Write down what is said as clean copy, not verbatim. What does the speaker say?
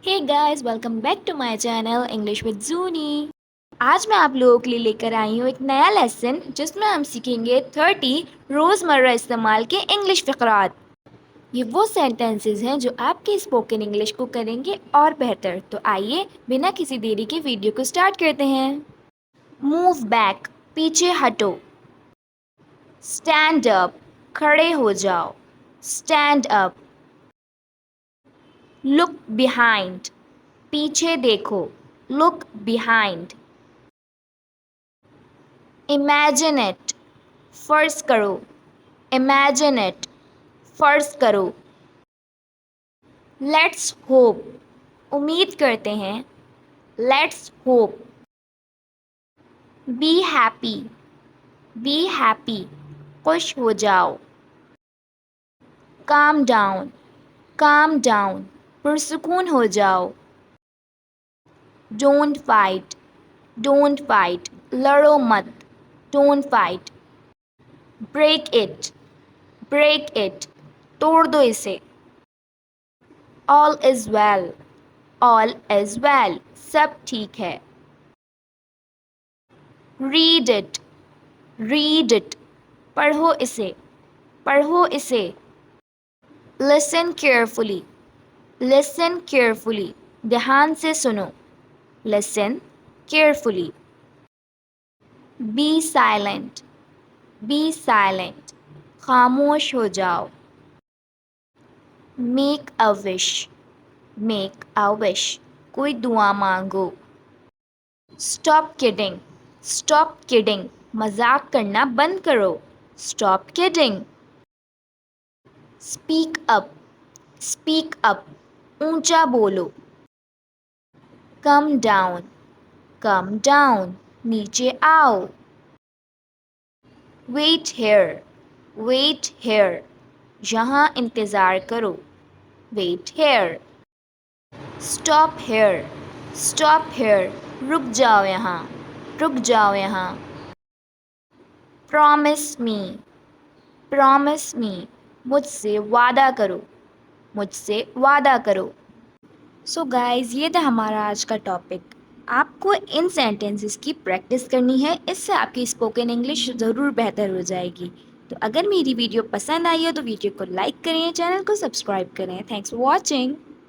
Hey guys, welcome back to my channel English with Juni. आज मैं आप लोगों के लिए लेकर आई हूँ एक नया लेसन जिसमें हम सीखेंगे 30 रोज़मर्रा इस्तेमाल के इंग्लिश फ़क़रात। ये वो सेंटेंसेस हैं जो आपके स्पोकन इंग्लिश को करेंगे और बेहतर। तो आइए बिना किसी देरी के वीडियो को स्टार्ट करते हैं। मूव बैक, पीछे हटो। स्टैंड अप, खड़े हो जाओ। Stand up. लुक बिहाइंड, पीछे देखो। Look behind. इमेजिन इट, फर्ज करो। इमेजिन इट, फर्ज करो। लेट्स होप, उम्मीद करते हैं। Let's hope. Be happy, be happy, खुश हो जाओ। काम डाउन, पुरसुकून हो जाओ। डोंट फाइट, लड़ो मत। Don't fight. ब्रेक इट, तोड़ दो इसे। All is well, all is well, सब ठीक है। रीड इट, पढ़ो इसे। पढ़ो इसे। लिसन केयरफुली, ध्यान से सुनो। Listen carefully. बी साइलेंट, खामोश हो जाओ। मेक अ विश, कोई दुआ मांगो। स्टॉप किडिंग, मजाक करना बंद करो। Stop kidding. स्पीक अप, ऊंचा बोलो। कम डाउन, नीचे आओ। वेट हेयर, यहाँ इंतज़ार करो। Wait hair. स्टॉप हेयर, रुक जाओ यहाँ। प्रॉमिस मी, मुझसे वादा करो। सो गाइज़, ये था हमारा आज का टॉपिक। आपको इन सेंटेंसेस की प्रैक्टिस करनी है, इससे आपकी स्पोकन इंग्लिश ज़रूर बेहतर हो जाएगी। तो अगर मेरी वीडियो पसंद आई हो तो वीडियो को लाइक करें, चैनल को सब्सक्राइब करें। Thanks for watching.